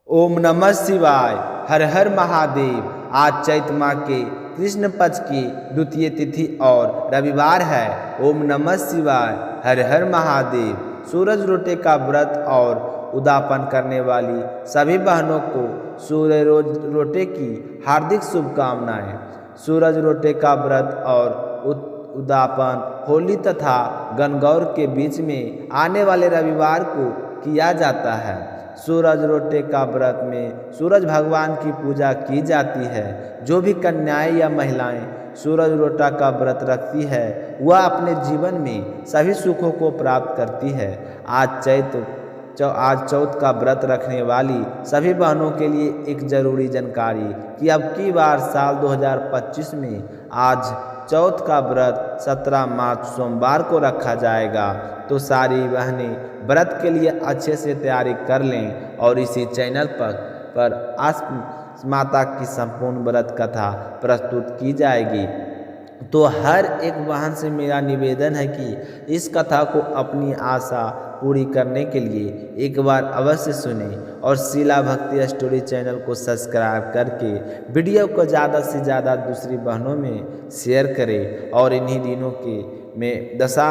ओम नमः शिवाय। हर हर महादेव। आज चैत माह के कृष्ण पक्ष की द्वितीय तिथि और रविवार है। ओम नमः शिवाय। हर हर महादेव। सूरज रोटे का व्रत और उदापन करने वाली सभी बहनों को सूर्य रोटे की हार्दिक शुभकामनाएं। सूरज रोटे का व्रत और उदापन होली तथा गणगौर के बीच में आने वाले रविवार को किया जाता है। सूरज रोटे का व्रत में सूरज भगवान की पूजा की जाती है। जो भी कन्याएं या महिलाएं सूरज रोटा का व्रत रखती है वह अपने जीवन में सभी सुखों को प्राप्त करती है। आज चौथ का व्रत रखने वाली सभी बहनों के लिए एक जरूरी जानकारी कि अब की बार साल 2025 में आज चौथ का व्रत 17 मार्च सोमवार को रखा जाएगा। तो सारी बहनें व्रत के लिए अच्छे से तैयारी कर लें और इसी चैनल पर आस माता की संपूर्ण व्रत कथा प्रस्तुत की जाएगी। तो हर एक बहन से मेरा निवेदन है कि इस कथा को अपनी आशा पूरी करने के लिए एक बार अवश्य सुने और शिला भक्ति स्टोरी चैनल को सब्सक्राइब करके वीडियो को ज़्यादा से ज़्यादा दूसरी बहनों में शेयर करें। और इन्हीं दिनों में दशा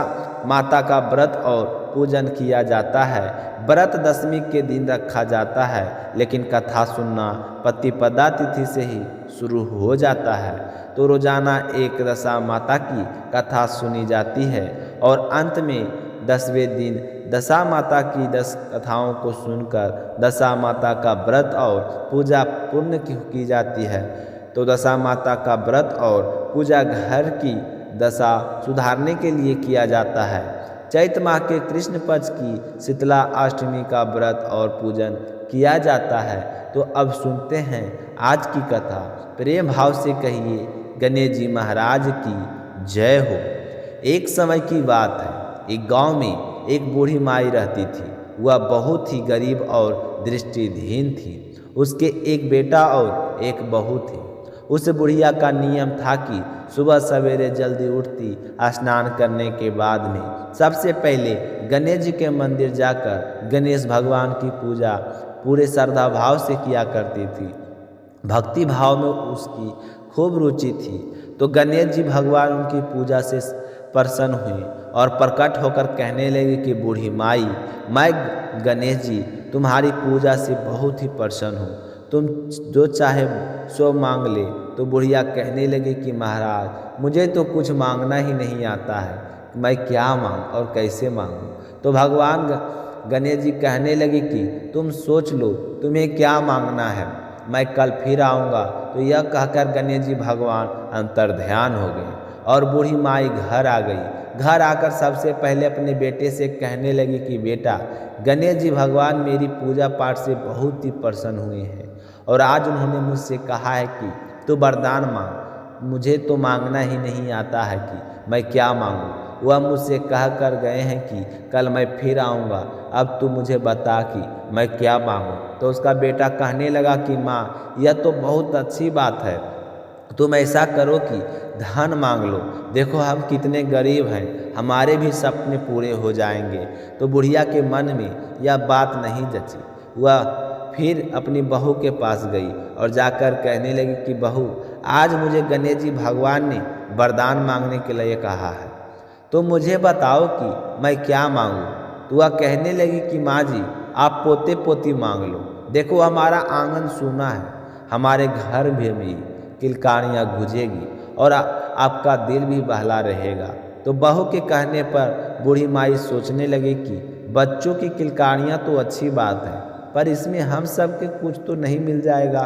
माता का व्रत और पूजन किया जाता है। व्रत दशमी के दिन रखा जाता है, लेकिन कथा सुनना प्रतिपदा तिथि से ही शुरू हो जाता है। तो रोजाना एक दशा माता की कथा सुनी जाती है और अंत में 10वें दिन दशा माता की 10 कथाओं को सुनकर दशा माता का व्रत और पूजा पूर्ण की जाती है। तो दशा माता का व्रत और पूजा घर की दशा सुधारने के लिए किया जाता है। चैत माह के कृष्ण पक्ष की शीतला अष्टमी का व्रत और पूजन किया जाता है। तो अब सुनते हैं आज की कथा। प्रेम भाव से कहिए गणेश जी महाराज की जय हो। एक समय की बात है, एक गांव में एक बूढ़ी माई रहती थी। वह बहुत ही गरीब और दृष्टिहीन थी। उसके एक बेटा और एक बहू थी। उस बुढ़िया का नियम था कि सुबह सवेरे जल्दी उठती, स्नान करने के बाद में सबसे पहले गणेश जी के मंदिर जाकर गणेश भगवान की पूजा पूरे श्रद्धा भाव से किया करती थी। भक्ति भाव में उसकी खूब रुचि थी। तो गणेश जी भगवान उनकी पूजा से प्रसन्न हुए और प्रकट होकर कहने लगे कि बूढ़ी माई, मैं गणेश जी तुम्हारी पूजा से बहुत ही प्रसन्न हूँ। तुम जो चाहे सो मांग ले। तो बुढ़िया कहने लगी कि महाराज, मुझे तो कुछ मांगना ही नहीं आता है, मैं क्या मांग और कैसे मांगूं। तो भगवान गणेश जी कहने लगे कि तुम सोच लो तुम्हें क्या मांगना है, मैं कल फिर आऊँगा। तो यह कहकर गणेश जी भगवान अंतर्ध्यान हो गए और बूढ़ी माई घर आ गई। घर आकर सबसे पहले अपने बेटे से कहने लगी कि बेटा, गणेश जी भगवान मेरी पूजा पाठ से बहुत ही प्रसन्न हुए हैं और आज उन्होंने मुझसे कहा है कि तू वरदान मांग। मुझे तो मांगना ही नहीं आता है कि मैं क्या मांगूं। वह मुझसे कह कर गए हैं कि कल मैं फिर आऊँगा, अब तू मुझे बता कि मैं क्या मांगूं। तो उसका बेटा कहने लगा कि माँ, यह तो बहुत अच्छी बात है, तुम ऐसा करो कि धन मांग लो। देखो हम कितने गरीब हैं, हमारे भी सपने पूरे हो जाएंगे। तो बुढ़िया के मन में यह बात नहीं जची। वह फिर अपनी बहू के पास गई और जाकर कहने लगी कि बहू, आज मुझे गणेश जी भगवान ने वरदान मांगने के लिए कहा है, तो मुझे बताओ कि मैं क्या मांगूं। तो वह कहने लगी कि माँ जी, आप पोते पोती मांग लो। देखो हमारा आंगन सूना है, हमारे घर में किलकारियाँ गूंजेगी और आपका दिल भी बहला रहेगा। तो बहू के कहने पर बूढ़ी माई सोचने लगी कि बच्चों की किलकारियाँ तो अच्छी बात है, पर इसमें हम सब के कुछ तो नहीं मिल जाएगा।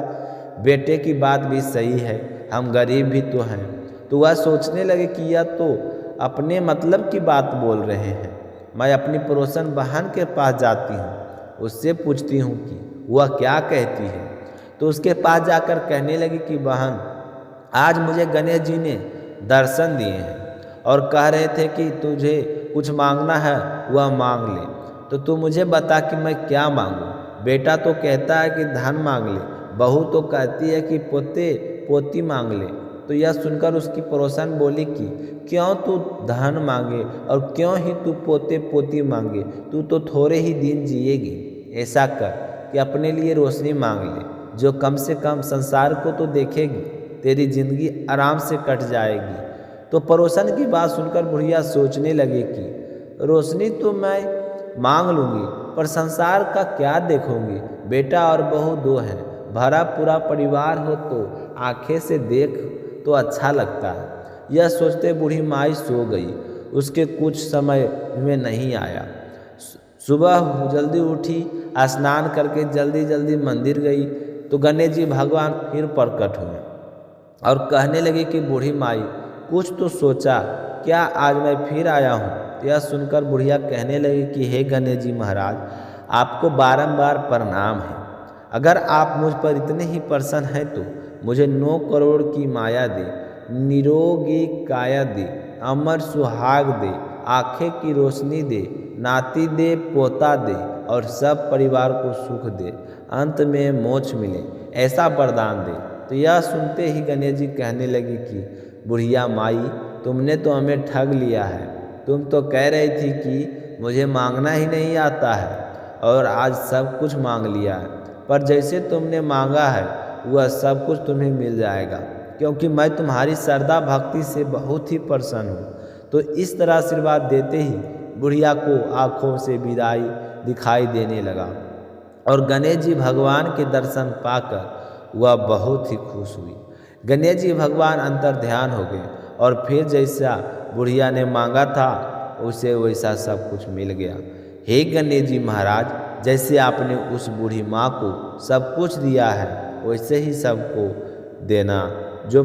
बेटे की बात भी सही है, हम गरीब भी तो हैं। तो वह सोचने लगे कि यह तो अपने मतलब की बात बोल रहे हैं। मैं अपनी पड़ोसन बहन के पास जाती हूँ, उससे पूछती हूँ कि वह क्या कहती है। तो उसके पास जाकर कहने लगी कि बहन, आज मुझे गणेश जी ने दर्शन दिए हैं और कह रहे थे कि तुझे कुछ मांगना है वह मांग ले। तो तू मुझे बता कि मैं क्या मांगूं। बेटा तो कहता है कि धन मांग ले, बहू तो कहती है कि पोते पोती मांग ले। तो यह सुनकर उसकी पड़ोसन बोली कि क्यों तू धन मांगे और क्यों ही तू पोते पोती मांगे, तू तो थोड़े ही दिन जिएगी। ऐसा कर कि अपने लिए रोशनी मांग ले, जो कम से कम संसार को तो देखेगी, तेरी जिंदगी आराम से कट जाएगी। तो पड़ोसन की बात सुनकर बुढ़िया सोचने लगी कि रोशनी तो मैं मांग लूँगी, पर संसार का क्या देखूँगी। बेटा और बहू दो हैं, भरा पूरा परिवार हो तो आंखें से देख तो अच्छा लगता है। यह सोचते बूढ़ी माई सो गई। उसके कुछ समय में नहीं आया। सुबह जल्दी उठी, स्नान करके जल्दी जल्दी मंदिर गई तो गणेश जी भगवान फिर प्रकट हुए और कहने लगे कि बूढ़ी माई कुछ तो सोचा, क्या आज मैं फिर आया हूँ। यह सुनकर बुढ़िया कहने लगी कि हे गणेश जी महाराज, आपको बारंबार प्रणाम है। अगर आप मुझ पर इतने ही प्रसन्न हैं तो मुझे 9 करोड़ की माया दे, निरोगी काया दे, अमर सुहाग दे, आंखें की रोशनी दे, नाती दे, पोता दे और सब परिवार को सुख दे, अंत में मोक्ष मिले, ऐसा वरदान दे। तो यह सुनते ही गणेश जी कहने लगे कि बुढ़िया माई, तुमने तो हमें ठग लिया है। तुम तो कह रही थी कि मुझे मांगना ही नहीं आता है और आज सब कुछ मांग लिया है। पर जैसे तुमने मांगा है वह सब कुछ तुम्हें मिल जाएगा, क्योंकि मैं तुम्हारी श्रद्धा भक्ति से बहुत ही प्रसन्न हूँ। तो इस तरह आशीर्वाद देते ही बुढ़िया को आँखों से विदाई दिखाई देने लगा और गणेश जी भगवान के दर्शन पाकर वह बहुत ही खुश हुई। गणेश जी भगवान अंतर ध्यान हो गए और फिर जैसा बुढ़िया ने मांगा था उसे वैसा सब कुछ मिल गया। हे गणेश जी महाराज, जैसे आपने उस बूढ़ी माँ को सब कुछ दिया है वैसे ही सबको देना, जो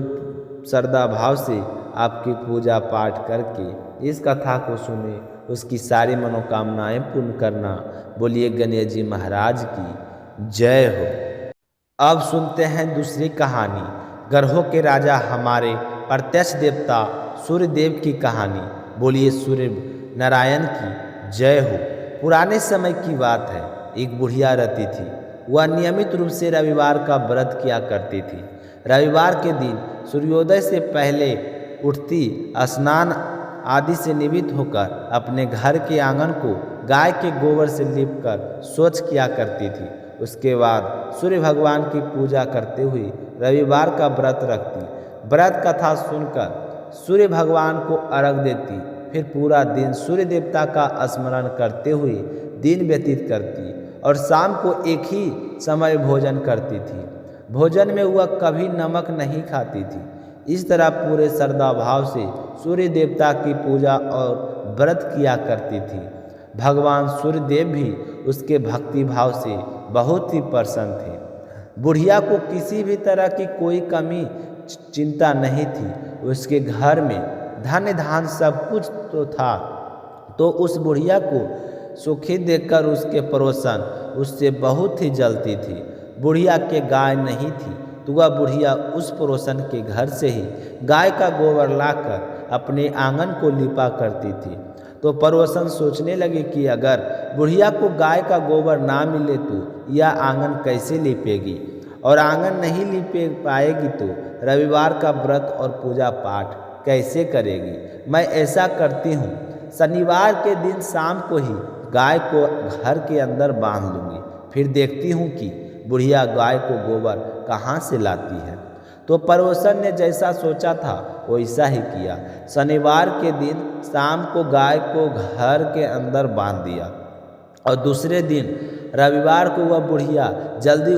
श्रद्धा भाव से आपकी पूजा पाठ करके इस कथा को सुने उसकी सारी मनोकामनाएं पूर्ण करना। बोलिए गणेश जी महाराज की जय हो। अब सुनते हैं दूसरी कहानी, ग्रहों के राजा हमारे प्रत्यक्ष देवता सूर्य देव की कहानी। बोलिए सूर्य नारायण की जय हो। पुराने समय की बात है, एक बुढ़िया रहती थी। वह नियमित रूप से रविवार का व्रत किया करती थी। रविवार के दिन सूर्योदय से पहले उठती, स्नान आदि से निवृत्त होकर अपने घर के आंगन को गाय के गोबर से लीपकर स्वच्छ किया करती थी। उसके बाद सूर्य भगवान की पूजा करते हुए रविवार का व्रत रखती। व्रत कथा सुनकर सूर्य भगवान को अर्घ देती, फिर पूरा दिन सूर्य देवता का स्मरण करते हुए दिन व्यतीत करती और शाम को एक ही समय भोजन करती थी। भोजन में वह कभी नमक नहीं खाती थी। इस तरह पूरे श्रद्धा भाव से सूर्य देवता की पूजा और व्रत किया करती थी। भगवान सूर्य देव भी उसके भक्ति भाव से बहुत ही प्रसन्न थे। बुढ़िया को किसी भी तरह की कोई कमी चिंता नहीं थी। उसके घर में धन धान सब कुछ तो था, तो उस बुढ़िया को सुखी देखकर उसके पड़ोसन उससे बहुत ही जलती थी। बुढ़िया के गाय नहीं थी तो वह बुढ़िया उस पड़ोसन के घर से ही गाय का गोबर लाकर अपने आंगन को लिपा करती थी। तो पड़ोसन सोचने लगे कि अगर बुढ़िया को गाय का गोबर ना मिले तो यह आंगन कैसे लिपेगी, और आंगन नहीं लिपे पाएगी तो रविवार का व्रत और पूजा पाठ कैसे करेगी। मैं ऐसा करती हूँ, शनिवार के दिन शाम को ही गाय को घर के अंदर बांध लूँगी, फिर देखती हूँ कि बुढ़िया गाय को गोबर कहाँ से लाती है। तो पड़ोसन ने जैसा सोचा था वैसा ही किया। शनिवार के दिन शाम को गाय को घर के अंदर बांध दिया और दूसरे दिन रविवार को वह बुढ़िया जल्दी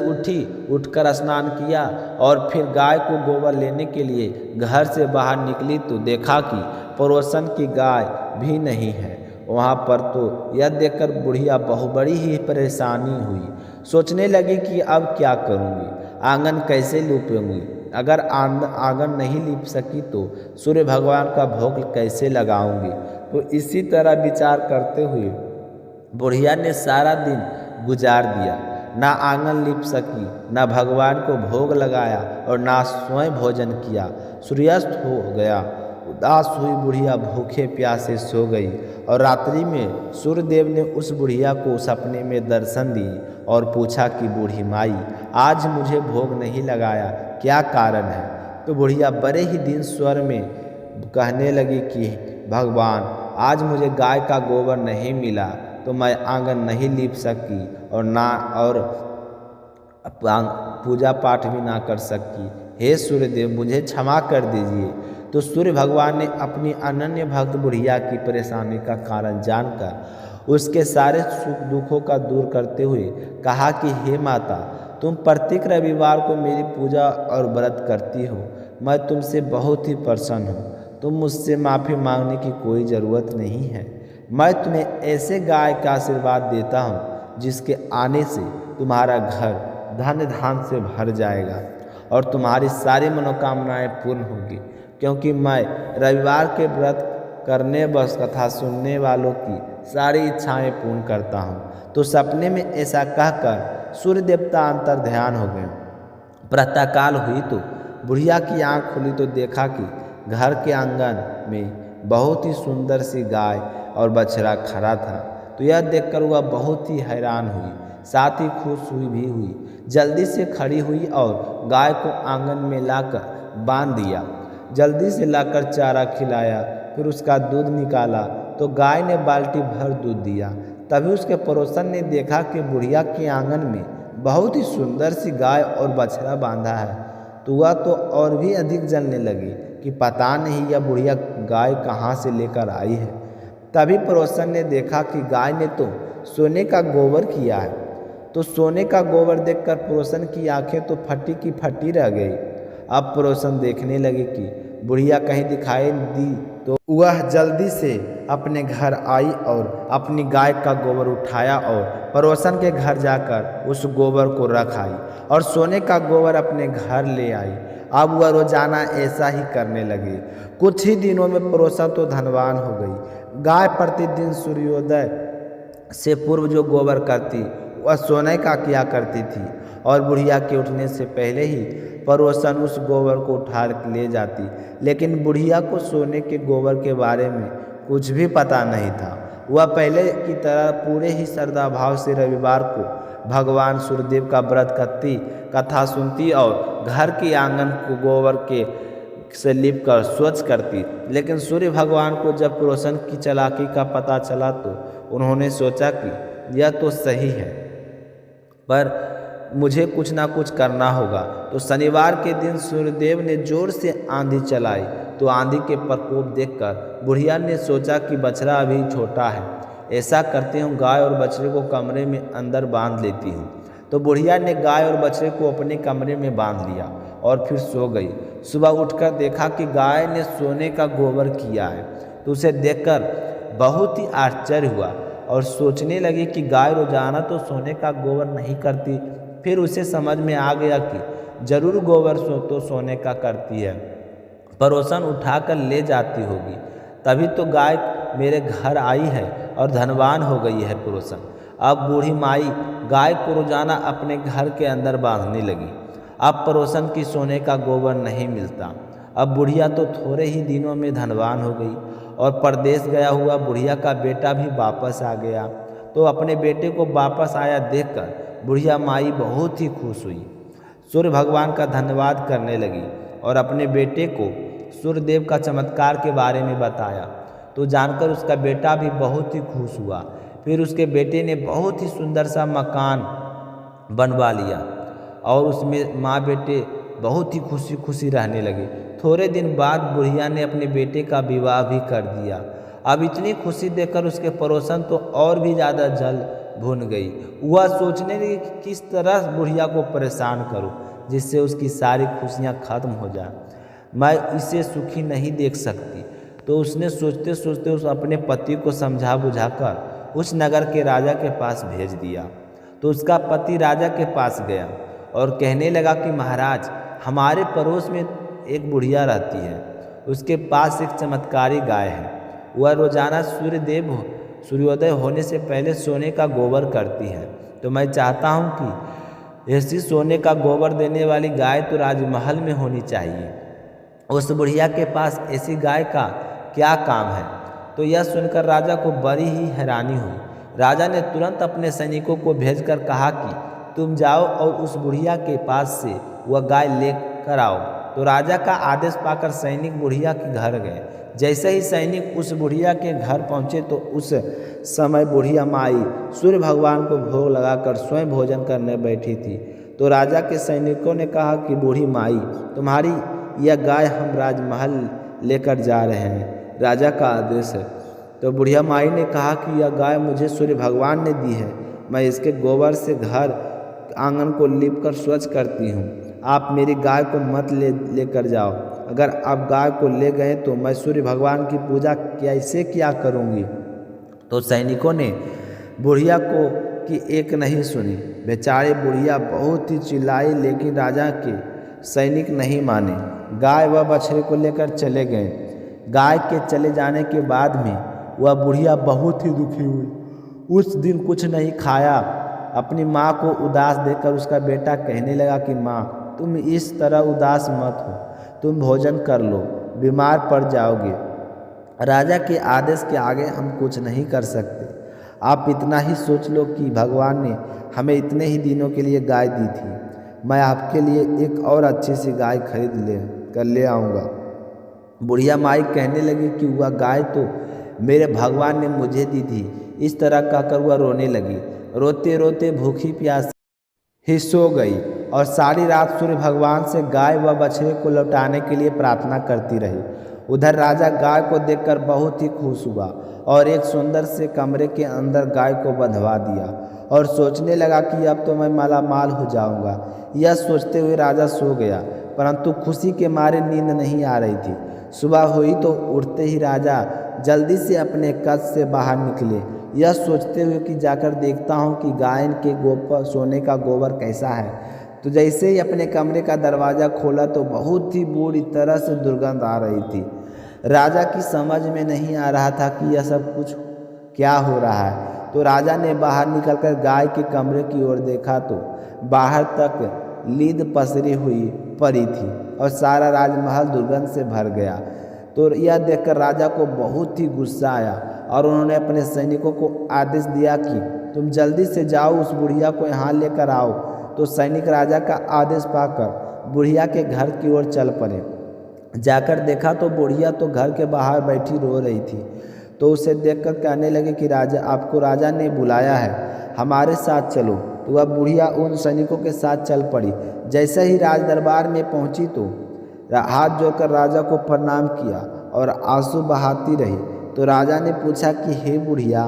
उठकर स्नान किया और फिर गाय को गोबर लेने के लिए घर से बाहर निकली तो देखा कि पड़ोसन की गाय भी नहीं है वहाँ पर। तो यह देखकर बुढ़िया बड़ी ही परेशानी हुई। सोचने लगी कि अब क्या करूँगी, आंगन कैसे लिपूँगी। अगर आंगन नहीं लिप सकी तो सूर्य भगवान का भोग कैसे लगाऊंगी। तो इसी तरह विचार करते हुए बुढ़िया ने सारा दिन गुजार दिया, ना आंगन लिप सकी, ना भगवान को भोग लगाया और ना स्वयं भोजन किया। सूर्यास्त हो गया। उदास हुई बुढ़िया भूखे प्यासे सो गई और रात्रि में सूर्यदेव ने उस बुढ़िया को सपने में दर्शन दी और पूछा कि बूढ़ी माई, आज मुझे भोग नहीं लगाया, क्या कारण है। तो बुढ़िया बड़े ही दिन स्वर में कहने लगी कि भगवान, आज मुझे गाय का गोबर नहीं मिला तो मैं आंगन नहीं लीप सकी और पूजा पाठ भी ना कर सकी। हे सूर्यदेव, मुझे क्षमा कर दीजिए। तो सूर्य भगवान ने अपनी अनन्य भक्त बुढ़िया की परेशानी का कारण जानकर उसके सारे सुख दुखों का दूर करते हुए कहा कि हे माता, तुम प्रत्येक रविवार को मेरी पूजा और व्रत करती हो। मैं तुमसे बहुत ही प्रसन्न हूँ। तुम मुझसे माफ़ी मांगने की कोई ज़रूरत नहीं है। मैं तुम्हें ऐसे गाय का आशीर्वाद देता हूँ जिसके आने से तुम्हारा घर धन धान से भर जाएगा और तुम्हारी सारी मनोकामनाएं पूर्ण होगी, क्योंकि मैं रविवार के व्रत करने बस कथा सुनने वालों की सारी इच्छाएं पूर्ण करता हूँ। तो सपने में ऐसा कहकर सूर्य देवता अंतर ध्यान हो गए। प्रातःकाल हुई तो बुढ़िया की आंख खुली तो देखा कि घर के आंगन में बहुत ही सुंदर सी गाय और बछड़ा खड़ा था। तो यह देखकर वह बहुत ही हैरान हुई, साथ ही खुश हुई। जल्दी से खड़ी हुई और गाय को आंगन में लाकर बांध दिया। जल्दी से लाकर चारा खिलाया, फिर उसका दूध निकाला तो गाय ने बाल्टी भर दूध दिया। तभी उसके पड़ोसन ने देखा कि बुढ़िया के आंगन में बहुत ही सुंदर सी गाय और बछड़ा बांधा है। तो वह तो और भी अधिक जलने लगी कि पता नहीं यह बुढ़िया गाय कहाँ से लेकर आई है। तभी पड़ोसन ने देखा कि गाय ने तो सोने का गोबर किया है। तो सोने का गोबर देखकर पड़ोसन की आंखें तो फटी की फटी रह गई। अब पड़ोसन देखने लगे कि बुढ़िया कहीं दिखाई दी तो वह जल्दी से अपने घर आई और अपनी गाय का गोबर उठाया और पड़ोसन के घर जाकर उस गोबर को रख आई और सोने का गोबर अपने घर ले आई। अब वह रोजाना ऐसा ही करने लगे। कुछ ही दिनों में पड़ोसन तो धनवान हो गई। गाय प्रतिदिन सूर्योदय से पूर्व जो गोबर करती वह सोने का किया करती थी और बुढ़िया के उठने से पहले ही पड़ोसन उस गोबर को उठा ले जाती। लेकिन बुढ़िया को सोने के गोबर के बारे में कुछ भी पता नहीं था। वह पहले की तरह पूरे ही श्रद्धा भाव से रविवार को भगवान सूर्यदेव का व्रत करती, कथा सुनती और घर के आंगन को गोबर के से लिप कर स्वच्छ करती। लेकिन सूर्य भगवान को जब पड़ोसन की चालाकी का पता चला तो उन्होंने सोचा कि यह तो सही है, पर मुझे कुछ ना कुछ करना होगा। तो शनिवार के दिन सूर्यदेव ने जोर से आंधी चलाई। तो आंधी के प्रकोप देखकर बुढ़िया ने सोचा कि बछड़ा अभी छोटा है, ऐसा करते हूँ गाय और बछड़े को कमरे में अंदर बांध लेती हूँ। तो बुढ़िया ने गाय और बछड़े को अपने कमरे में बांध लिया और फिर सो गई। सुबह उठकर देखा कि गाय ने सोने का गोबर किया है। तो उसे देखकर बहुत ही आश्चर्य हुआ और सोचने लगी कि गाय रोजाना तो सोने का गोबर नहीं करती। फिर उसे समझ में आ गया कि जरूर गोबर तो सोने का करती है, पड़ोसन उठाकर ले जाती होगी, तभी तो गाय मेरे घर आई है और धनवान हो गई है पड़ोसन। अब बूढ़ी माई गाय को रोजाना अपने घर के अंदर बांधने लगी। अब पड़ोसन की सोने का गोबर नहीं मिलता। अब बुढ़िया तो थोड़े ही दिनों में धनवान हो गई और परदेश गया हुआ बुढ़िया का बेटा भी वापस आ गया। तो अपने बेटे को वापस आया देखकर बुढ़िया माई बहुत ही खुश हुई, सूर्य भगवान का धन्यवाद करने लगी और अपने बेटे को सूर्यदेव का चमत्कार के बारे में बताया। तो जानकर उसका बेटा भी बहुत ही खुश हुआ। फिर उसके बेटे ने बहुत ही सुंदर सा मकान बनवा लिया और उसमें माँ बेटे बहुत ही खुशी खुशी रहने लगे। थोड़े दिन बाद बुढ़िया ने अपने बेटे का विवाह भी कर दिया। अब इतनी खुशी देखकर उसके पड़ोसन तो और भी ज़्यादा जल भुन गई। वह सोचने लगी कि किस तरह बुढ़िया को परेशान करूं जिससे उसकी सारी खुशियां खत्म हो जाए, मैं इसे सुखी नहीं देख सकती। तो उसने सोचते सोचते उस अपने पति को समझा बुझाकर उस नगर के राजा के पास भेज दिया। तो उसका पति राजा के पास गया और कहने लगा कि महाराज, हमारे पड़ोस में एक बुढ़िया रहती है, उसके पास एक चमत्कारी गाय है। वह रोजाना सूर्योदय होने से पहले सोने का गोबर करती है। तो मैं चाहता हूँ कि ऐसी सोने का गोबर देने वाली गाय तो राजमहल में होनी चाहिए। उस बुढ़िया के पास ऐसी गाय का क्या काम है? तो यह सुनकर राजा को बड़ी ही हैरानी हुई। राजा ने तुरंत अपने सैनिकों को भेजकर कहा कि तुम जाओ और उस बुढ़िया के पास से वह गाय लेकर आओ। तो राजा का आदेश पाकर सैनिक बुढ़िया के घर गए। जैसे ही सैनिक उस बुढ़िया के घर पहुँचे तो उस समय बुढ़िया माई सूर्य भगवान को भोग लगाकर स्वयं भोजन करने बैठी थी। तो राजा के सैनिकों ने कहा कि बूढ़ी माई, तुम्हारी यह गाय हम राजमहल लेकर जा रहे हैं, राजा का आदेश है। तो बुढ़िया माई ने कहा कि यह गाय मुझे सूर्य भगवान ने दी है, मैं इसके गोबर से घर आंगन को लीपकर स्वच्छ करती हूँ। आप मेरी गाय को मत लेकर जाओ। अगर आप गाय को ले गए तो मैं सूर्य भगवान की पूजा कैसे क्या करूँगी। तो सैनिकों ने बुढ़िया को की एक नहीं सुनी। बेचारे बुढ़िया बहुत ही चिल्लाई, लेकिन राजा के सैनिक नहीं माने। गाय व बछड़े को लेकर चले गए। गाय के चले जाने के बाद में वह बुढ़िया बहुत ही दुखी हुई। उस दिन कुछ नहीं खाया। अपनी माँ को उदास देखकर उसका बेटा कहने लगा कि माँ, तुम इस तरह उदास मत हो, तुम भोजन कर लो, बीमार पड़ जाओगे। राजा के आदेश के आगे हम कुछ नहीं कर सकते। आप इतना ही सोच लो कि भगवान ने हमें इतने ही दिनों के लिए गाय दी थी। मैं आपके लिए एक और अच्छी सी गाय खरीद ले आऊँगा। बुढ़िया माई कहने लगी कि वह गाय तो मेरे भगवान ने मुझे दी थी। इस तरह कहकर वह रोने लगी। रोते रोते भूखी प्यासी ही सो गई और सारी रात सूर्य भगवान से गाय व बछड़े को लौटाने के लिए प्रार्थना करती रही। उधर राजा गाय को देखकर बहुत ही खुश हुआ और एक सुंदर से कमरे के अंदर गाय को बंधवा दिया और सोचने लगा कि अब तो मैं मालामाल हो जाऊंगा। यह सोचते हुए राजा सो गया, परंतु खुशी के मारे नींद नहीं आ रही थी। सुबह हुई तो उठते ही राजा जल्दी से अपने कक्ष से बाहर निकले, यह सोचते हुए कि जाकर देखता हूँ कि गाय के गोबर सोने का गोबर कैसा है। तो जैसे ही अपने कमरे का दरवाज़ा खोला तो बहुत ही बुरी तरह से दुर्गंध आ रही थी। राजा की समझ में नहीं आ रहा था कि यह सब कुछ क्या हो रहा है। तो राजा ने बाहर निकलकर गाय के कमरे की ओर देखा तो बाहर तक लीद पसरी हुई पड़ी थी और सारा राजमहल दुर्गंध से भर गया। तो यह देखकर राजा को बहुत ही गुस्सा आया और उन्होंने अपने सैनिकों को आदेश दिया कि तुम जल्दी से जाओ, उस बुढ़िया को यहाँ लेकर आओ। तो सैनिक राजा का आदेश पाकर बुढ़िया के घर की ओर चल पड़े। जाकर देखा तो बुढ़िया तो घर के बाहर बैठी रो रही थी। तो उसे देखकर कहने लगे कि राजा, आपको राजा ने बुलाया है, हमारे साथ चलो। तो वह बुढ़िया उन सैनिकों के साथ चल पड़ी। जैसे ही राज दरबार में पहुंची तो हाथ जोड़कर राजा को प्रणाम किया और आंसू बहाती रही। तो राजा ने पूछा कि हे बुढ़िया,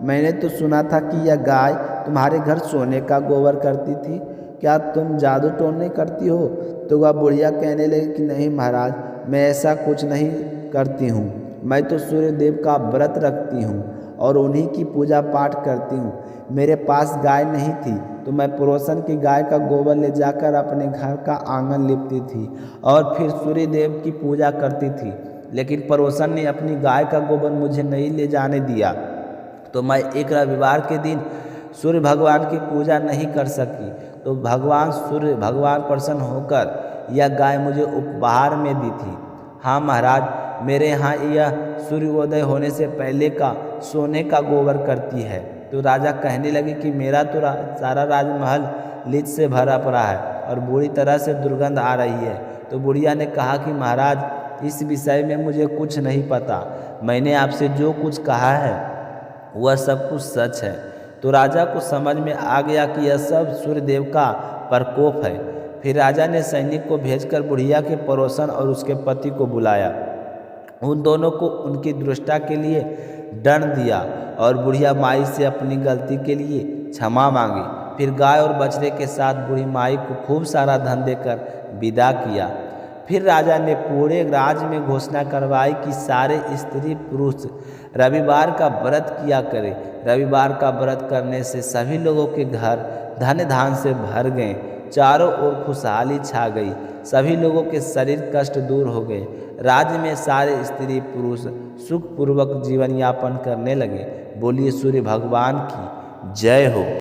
मैंने तो सुना था कि यह गाय तुम्हारे घर सोने का गोबर करती थी, क्या तुम जादू टोने करती हो? तो वह बुढ़िया कहने लगी कि नहीं महाराज, मैं ऐसा कुछ नहीं करती हूँ। मैं तो सूर्य देव का व्रत रखती हूँ और उन्हीं की पूजा पाठ करती हूँ। मेरे पास गाय नहीं थी तो मैं पड़ोसन की गाय का गोबर ले जाकर अपने घर का आंगन लिपती थी और फिर सूर्य देव की पूजा करती थी। लेकिन पड़ोसन ने अपनी गाय का गोबर मुझे नहीं ले जाने दिया, तो मैं एक रविवार के दिन सूर्य भगवान की पूजा नहीं कर सकी। तो भगवान सूर्य भगवान प्रसन्न होकर यह गाय मुझे उपहार में दी थी। हाँ महाराज, मेरे यहाँ यह सूर्योदय होने से पहले का सोने का गोबर करती है। तो राजा कहने लगे कि मेरा तो सारा राजमहल लीद से भरा पड़ा है और बुरी तरह से दुर्गंध आ रही है। तो बुढ़िया ने कहा कि महाराज, इस विषय में मुझे कुछ नहीं पता, मैंने आपसे जो कुछ कहा है वह सब कुछ सच है। तो राजा को समझ में आ गया कि यह सब सूर्यदेव का प्रकोप है। फिर राजा ने सैनिक को भेजकर बुढ़िया के पड़ोसन और उसके पति को बुलाया। उन दोनों को उनकी दृष्टा के लिए दंड दिया और बुढ़िया माई से अपनी गलती के लिए क्षमा मांगी। फिर गाय और बछड़े के साथ बूढ़ी माई को खूब सारा धन देकर विदा किया। फिर राजा ने पूरे राज्य में घोषणा करवाई कि सारे स्त्री पुरुष रविवार का व्रत किया करें। रविवार का व्रत करने से सभी लोगों के घर धन धान से भर गए, चारों ओर खुशहाली छा गई, सभी लोगों के शरीर कष्ट दूर हो गए। राज्य में सारे स्त्री पुरुष सुखपूर्वक जीवन यापन करने लगे। बोलिए सूर्य भगवान की जय हो।